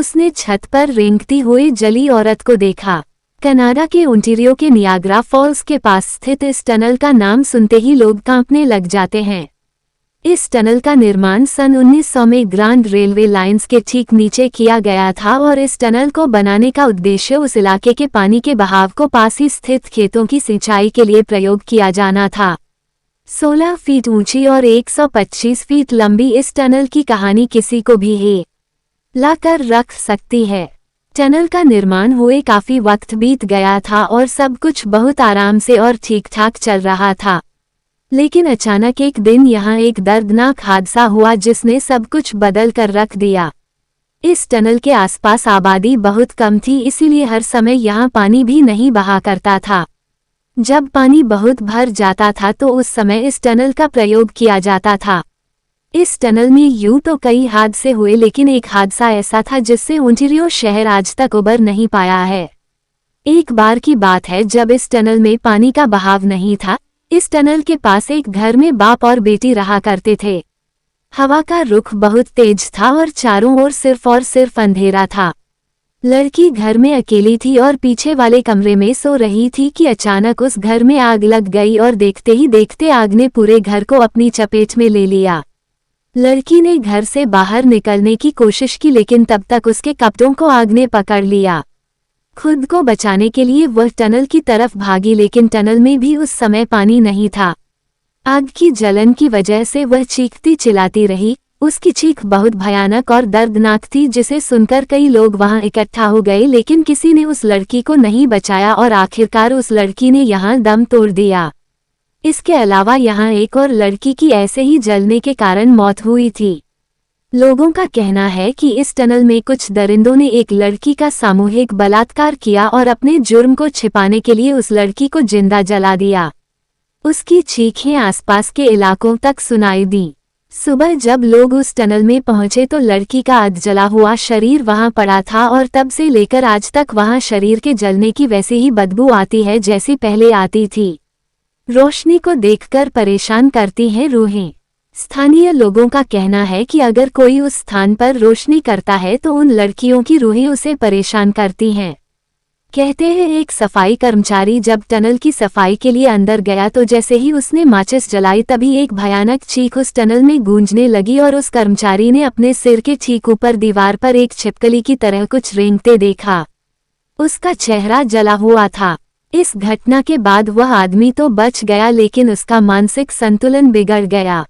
उसने छत पर रेंगती हुई जली औरत को देखा। कनाडा के ओंटारियो के नियाग्रा फॉल्स के पास स्थित इस टनल का नाम सुनते ही लोग कांपने लग जाते हैं। इस टनल का निर्माण सन 1900 में ग्रांड रेलवे लाइंस के ठीक नीचे किया गया था और इस टनल को बनाने का उद्देश्य उस इलाके के पानी के बहाव को पास ही स्थित खेतों की सिंचाई के लिए प्रयोग किया जाना था। 16 फीट ऊंची और 125 फीट लंबी इस टनल की कहानी किसी को भी हिला कर रख सकती है। टनल का निर्माण हुए काफी वक्त बीत गया था और सब कुछ बहुत आराम से और ठीक ठाक चल रहा था, लेकिन अचानक एक दिन यहाँ एक दर्दनाक हादसा हुआ जिसने सब कुछ बदल कर रख दिया। इस टनल के आसपास आबादी बहुत कम थी, इसीलिए हर समय यहाँ पानी भी नहीं बहा करता था। जब पानी बहुत भर जाता था तो उस समय इस टनल का प्रयोग किया जाता था। इस टनल में यूं तो कई हादसे हुए, लेकिन एक हादसा ऐसा था जिससे ओंटारियो शहर आज तक उबर नहीं पाया है। एक बार की बात है जब इस टनल में पानी का बहाव नहीं था। इस टनल के पास एक घर में बाप और बेटी रहा करते थे। हवा का रुख बहुत तेज था और चारों ओर सिर्फ अंधेरा था। लड़की घर में अकेली थी और पीछे वाले कमरे में सो रही थी कि अचानक उस घर में आग लग गई और देखते ही देखते आग ने पूरे घर को अपनी चपेट में ले लिया। लड़की ने घर से बाहर निकलने की कोशिश की, लेकिन तब तक उसके कपड़ों को आग ने पकड़ लिया। खुद को बचाने के लिए वह टनल की तरफ भागी, लेकिन टनल में भी उस समय पानी नहीं था। आग की जलन की वजह से वह चीखती चिल्लाती रही। उसकी चीख बहुत भयानक और दर्दनाक थी, जिसे सुनकर कई लोग वहां इकट्ठा हो गए, लेकिन किसी ने उस लड़की को नहीं बचाया और आखिरकार उस लड़की ने यहां दम तोड़ दिया। इसके अलावा यहाँ एक और लड़की की ऐसे ही जलने के कारण मौत हुई थी। लोगों का कहना है कि इस टनल में कुछ दरिंदों ने एक लड़की का सामूहिक बलात्कार किया और अपने जुर्म को छिपाने के लिए उस लड़की को जिंदा जला दिया। उसकी चीखें आसपास के इलाकों तक सुनाई दी। सुबह जब लोग उस टनल में पहुंचे तो लड़की का अध जला हुआ शरीर वहां पड़ा था और तब से लेकर आज तक वहां शरीर के जलने की वैसी ही बदबू आती है जैसी पहले आती थी। रोशनी को देखकर परेशान करती हैं रूहें। स्थानीय लोगों का कहना है कि अगर कोई उस स्थान पर रोशनी करता है तो उन लड़कियों की रूहें उसे परेशान करती हैं। कहते हैं एक सफाई कर्मचारी जब टनल की सफाई के लिए अंदर गया तो जैसे ही उसने माचिस जलाई तभी एक भयानक चीख उस टनल में गूंजने लगी और उस कर्मचारी ने अपने सिर के ठीक ऊपर दीवार पर एक छिपकली की तरह कुछ रेंगते देखा। उसका चेहरा जला हुआ था। इस घटना के बाद वह आदमी तो बच गया, लेकिन उसका मानसिक संतुलन बिगड़ गया।